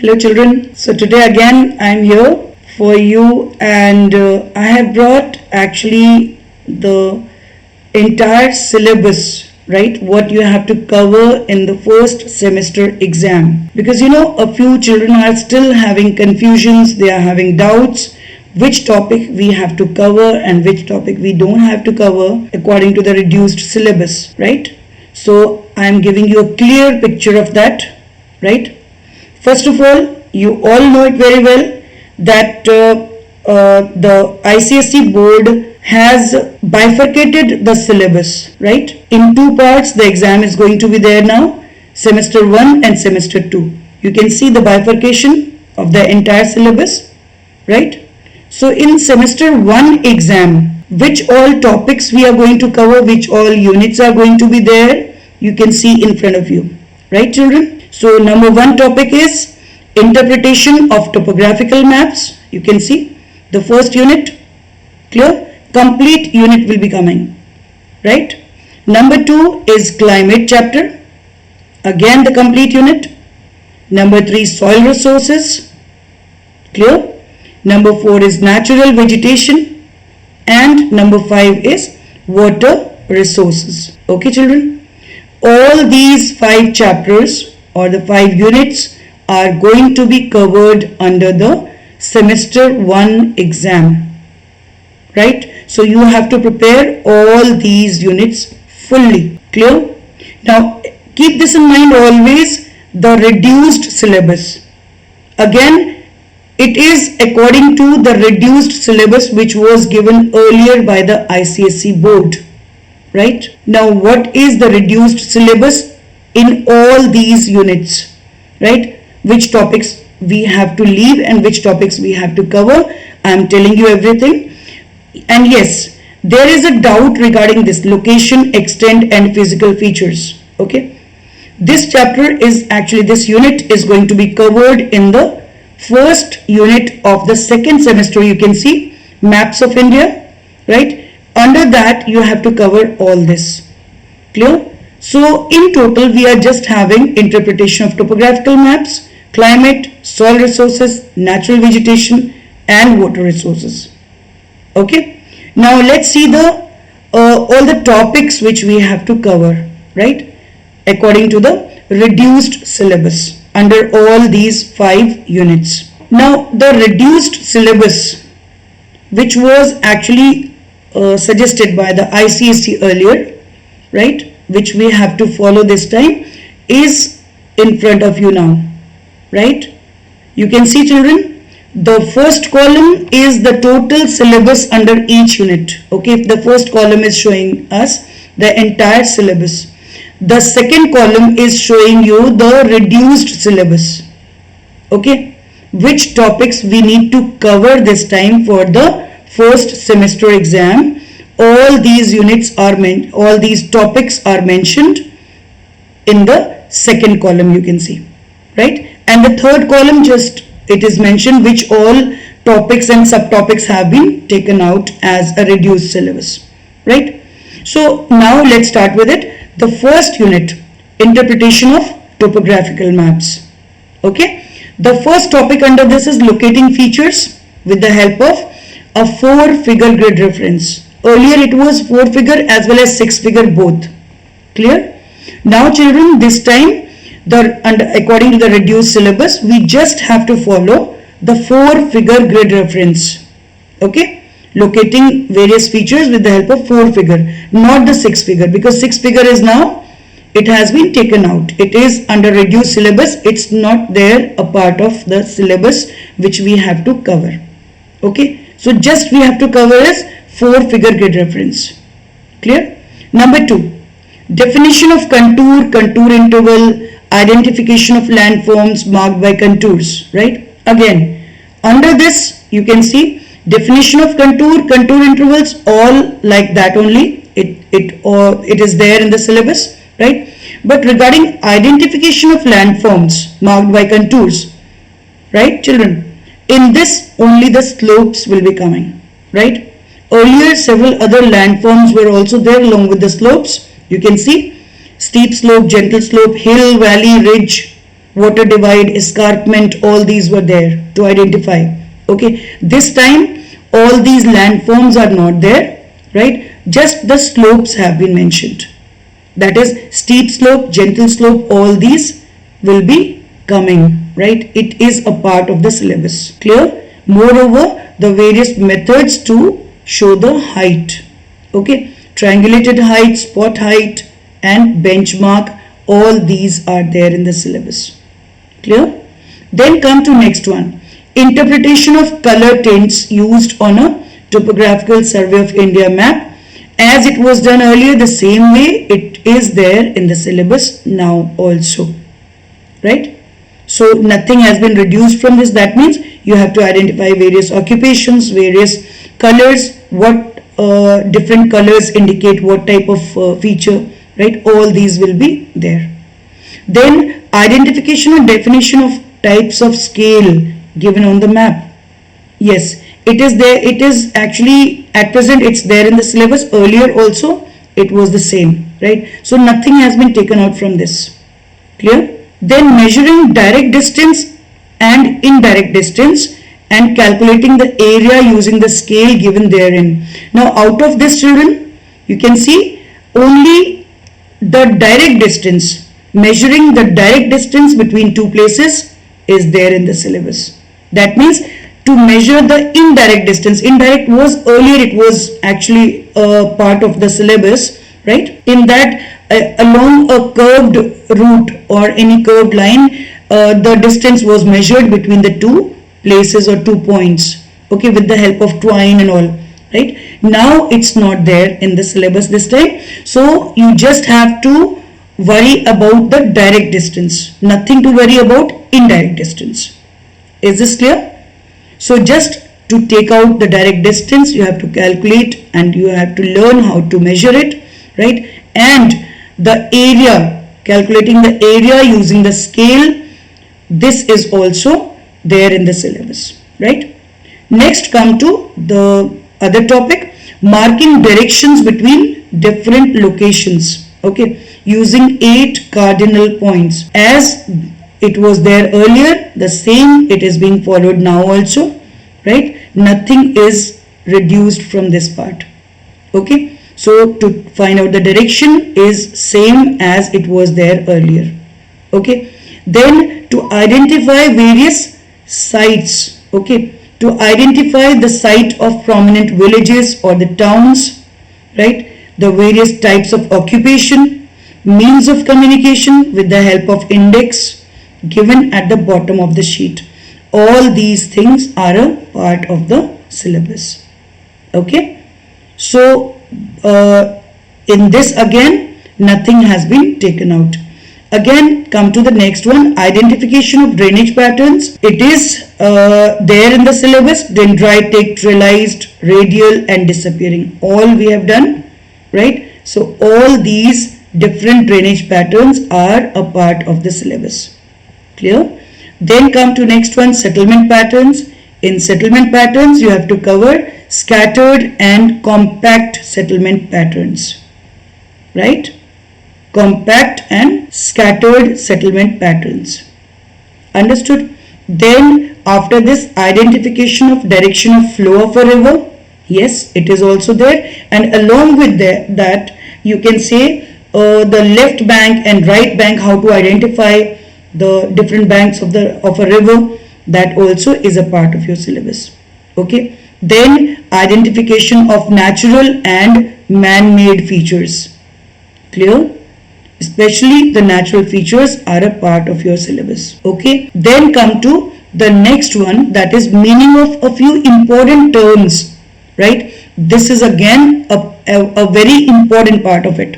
Hello children, so today again I am here for you and I have brought actually the entire syllabus, right, what you have to cover in the first semester exam, because a few children are still having confusions, they are having doubts which topic we have to cover and which topic we don't have to cover according to the reduced syllabus, right? So I am giving you a clear picture of that, right? First of all, you all know it very well that the ICSE board has bifurcated the syllabus, right? In two parts the exam is going to be there now, semester 1 and semester 2. You can see the bifurcation of the entire syllabus, right? So in semester 1 exam, which all topics we are going to cover, which all units are going to be there, you can see in front of you, right children? So number 1 topic is interpretation of topographical maps. You can see the first unit, clear? Complete unit will be coming, right? Number 2 is climate chapter, again the complete unit. Number 3 soil resources, clear? Number 4 is natural vegetation, and number 5 is water resources. Okay children, all these 5 chapters or the 5 units are going to be covered under the semester 1 exam, right? So you have to prepare all these units fully, clear? Now keep this in mind always, the reduced syllabus. Again, it is according to the reduced syllabus which was given earlier by the ICSE board, right? Now what is the reduced syllabus in all these units, right? Which topics we have to leave and which topics we have to cover. I am telling you everything. And yes, there is a doubt regarding this location, extent and physical features. Okay, this chapter is actually, this unit is going to be covered in the first unit of the second semester. You can see maps of India, right? Under that you have to cover all this, clear? So in total we are just having interpretation of topographical maps, climate, soil resources, natural vegetation and water resources. Okay, now let's see the all the topics which we have to cover, right, according to the reduced syllabus under all these 5 units. Now the reduced syllabus which was actually suggested by the ICSE earlier, right, which we have to follow this time, is in front of you now, right? You can see children, the first column is the total syllabus under each unit. Okay, the first column is showing us the entire syllabus. The second column is showing you the reduced syllabus. Okay, which topics we need to cover this time for the first semester exam. All these units are all these topics are mentioned in the second column, you can see, right? And the third column, just it is mentioned which all topics and subtopics have been taken out as a reduced syllabus, right? So now let's start with it. The first unit, interpretation of topographical maps. Okay, the first topic under this is locating features with the help of a 4-figure grid reference. Earlier it was 4-figure as well as 6-figure both, clear? Now children, this time according to the reduced syllabus we just have to follow the 4-figure grid reference. Okay, locating various features with the help of 4-figure, not the 6-figure, because 6-figure is now, it has been taken out. It is under reduced syllabus, it's not there a part of the syllabus which we have to cover. Okay, so just we have to cover is 4-figure grid reference, clear? Number 2, definition of contour, contour interval, identification of landforms marked by contours, right? Again, under this you can see definition of contour, contour intervals, all like that only. It is there in the syllabus, right? But regarding identification of landforms marked by contours, right children, in this only the slopes will be coming, right? Earlier several other landforms were also there along with the slopes. You can see steep slope, gentle slope, hill, valley, ridge, water divide, escarpment, all these were there to identify. Okay, this time all these landforms are not there, right? Just the slopes have been mentioned. That is steep slope, gentle slope, all these will be coming, right? It is a part of the syllabus. Clear? Moreover, the various methods to show the height. Okay, triangulated height, spot height and benchmark, all these are there in the syllabus. Clear? Then come to next one. Interpretation of color tints used on a topographical survey of India map. As it was done earlier, the same way it is there in the syllabus now also, right? So nothing has been reduced from this. That means you have to identify various occupations, various colors, what different colors indicate what type of feature, right? All these will be there. Then identification and definition of types of scale given on the map. Yes, it is there. It is actually at present it's there in the syllabus. Earlier also it was the same, right? So nothing has been taken out from this. Clear? Then measuring direct distance and indirect distance and calculating the area using the scale given therein. Now out of this, children, you can see only the direct distance, measuring the direct distance between two places is there in the syllabus. That means to measure the indirect distance, indirect was earlier, it was actually a part of the syllabus, right? In that along a curved route or any curved line, the distance was measured between the two places or 2 points, okay, with the help of twine and all, right? Now it's not there in the syllabus this time, so you just have to worry about the direct distance, nothing to worry about indirect distance. Is this clear? So just to take out the direct distance, you have to calculate and you have to learn how to measure it, right? And the area, calculating the area using the scale, this is also there in the syllabus, right? Next, come to the other topic, marking directions between different locations, okay, using 8 cardinal points. As it was there earlier, the same it is being followed now also, right? Nothing is reduced from this part, okay? So to find out the direction is same as it was there earlier, okay? Then to identify various sites, okay, to identify the site of prominent villages or the towns, right? The various types of occupation, means of communication with the help of index given at the bottom of the sheet. All these things are a part of the syllabus, okay? So in this again nothing has been taken out. Again, come to the next one, identification of drainage patterns. It is there in the syllabus, dendritic, trellised, radial and disappearing. All we have done, right? So all these different drainage patterns are a part of the syllabus. Clear? Then come to next one, settlement patterns. In settlement patterns, you have to cover scattered and compact settlement patterns, right? Compact and scattered settlement patterns. Understood? Then after this, identification of direction of flow of a river. Yes, it is also there, and along with that you can say the left bank and right bank, how to identify the different banks of a river. That also is a part of your syllabus, okay? Then identification of natural and man-made features. Clear? Especially the natural features are a part of your syllabus, okay? Then come to the next one, that is meaning of a few important terms, right? This is again a very important part of it.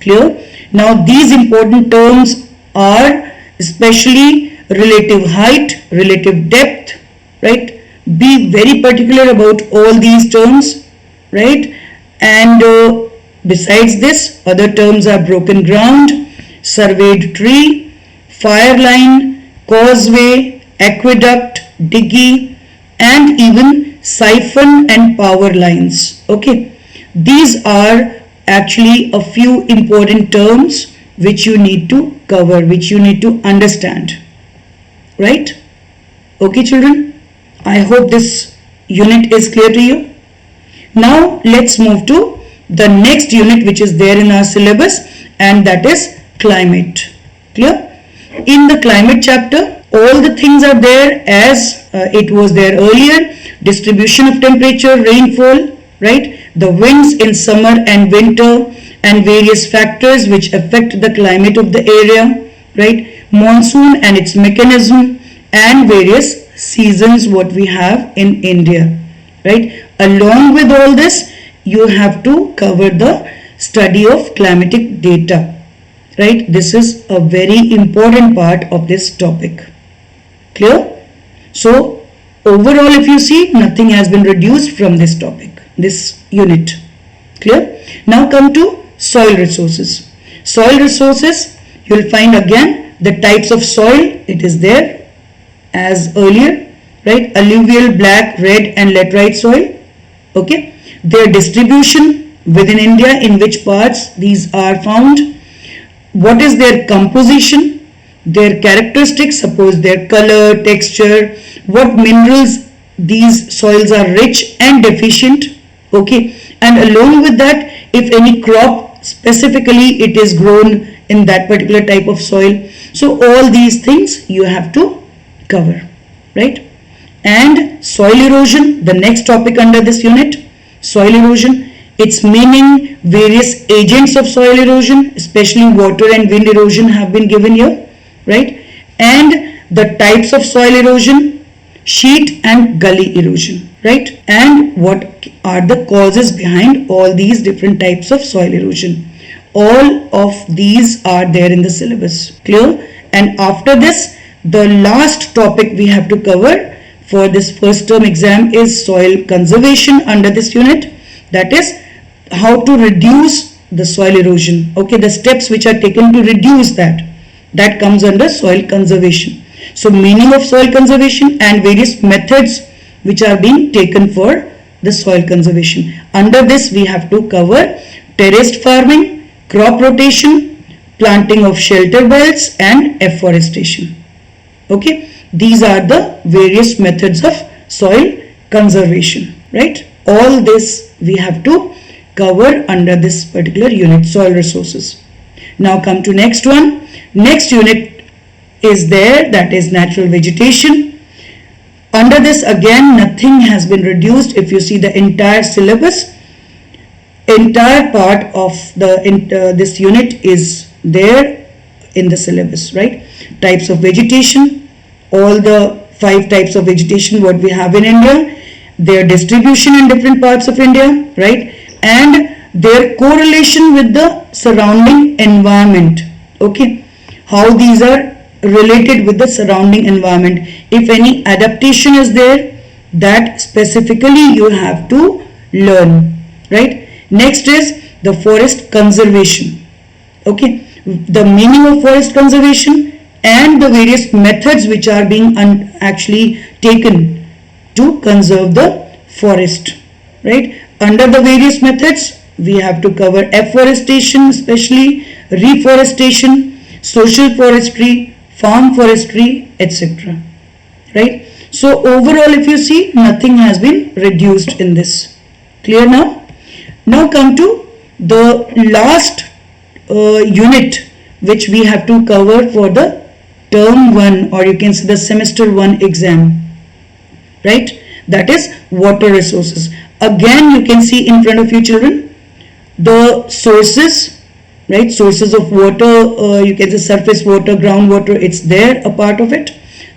Clear? Now these important terms are especially relative height, relative depth, right? Be very particular about all these terms, right? And besides this, other terms are broken ground, surveyed tree, fire line, causeway, aqueduct, diggy, and even siphon and power lines, okay? These are actually a few important terms which you need to cover, which you need to understand, right? Okay children, I hope this unit is clear to you. Now let's move to the next unit which is there in our syllabus, and that is climate. Clear? In the climate chapter, all the things are there as it was there earlier. Distribution of temperature, rainfall, right? The winds in summer and winter, and various factors which affect the climate of the area, right? Monsoon and its mechanism, and various seasons what we have in India, right? Along with all this, you have to cover the study of climatic data, right? This is a very important part of this topic. Clear? So overall, if you see, nothing has been reduced from this topic, this unit. Clear? Now come to soil resources. Soil resources, you will find again the types of soil. It is there as earlier, right? Alluvial, black, red and laterite soil. Okay, their distribution within India, in which parts these are found, what is their composition, their characteristics, suppose their color, texture, what minerals these soils are rich and deficient, okay, and along with that, if any crop specifically it is grown in that particular type of soil. So all these things you have to cover, right? And soil erosion, the next topic under this unit. Soil erosion, its meaning, various agents of soil erosion, especially water and wind erosion have been given here, right? And the types of soil erosion, sheet and gully erosion, right? And what are the causes behind all these different types of soil erosion. All of these are there in the syllabus. Clear? And after this, the last topic we have to cover for this first term exam is soil conservation under this unit. That is how to reduce the soil erosion. Okay, the steps which are taken to reduce that. That comes under soil conservation. So meaning of soil conservation and various methods which are being taken for the soil conservation. Under this we have to cover terraced farming, crop rotation, planting of shelter belts and afforestation. Okay, these are the various methods of soil conservation, right? All this we have to cover under this particular unit, soil resources. Now come to next one. Next unit is there, that is natural vegetation. Under this again nothing has been reduced. If you see the entire syllabus, entire part of the this unit is there in the syllabus, right? Types of vegetation, all the 5 types of vegetation what we have in India, their distribution in different parts of India, right? And their correlation with the surrounding environment. Okay, how these are related with the surrounding environment. If any adaptation is there, that specifically you have to learn, right? Next is the forest conservation. Okay, the meaning of forest conservation and the various methods which are being actually taken to conserve the forest, right? Under the various methods we have to cover afforestation, especially reforestation, social forestry, farm forestry, etc. Right? So overall if you see, nothing has been reduced in this. Clear now? Now come to the last unit which we have to cover for the term 1, or you can say the semester 1 exam, right? That is water resources. Again you can see in front of you children the sources, right? Sources of water, you can say surface water, groundwater, it's there, a part of it.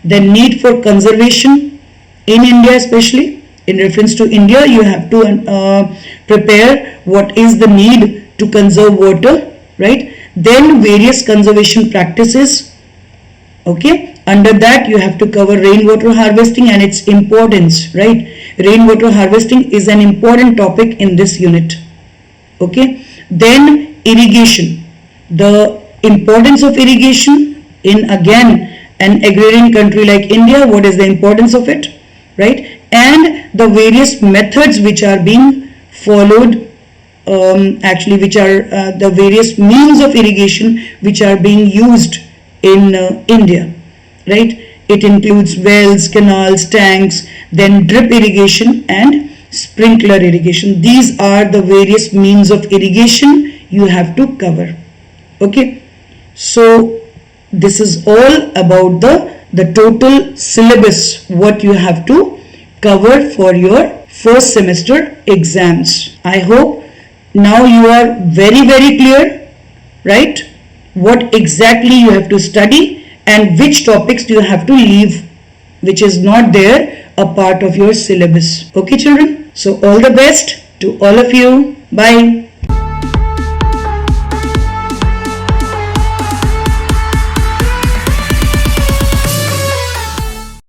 The need for conservation in India, especially in reference to India, you have to prepare what is the need to conserve water, right? Then various conservation practices. Okay, under that you have to cover rainwater harvesting and its importance, right? Rainwater harvesting is an important topic in this unit. Okay, then irrigation, the importance of irrigation in again an agrarian country like India, what is the importance of it, right? And the various methods which are being followed, actually which are the various means of irrigation which are being used in India, right? It includes wells, canals, tanks, then drip irrigation and sprinkler irrigation. These are the various means of irrigation you have to cover. Okay, so this is all about the total syllabus, what you have to cover for your first semester exams. I hope now you are very clear, right? What exactly you have to study and which topics do you have to leave, which is not there a part of your syllabus. Okay children, so all the best to all of you. Bye.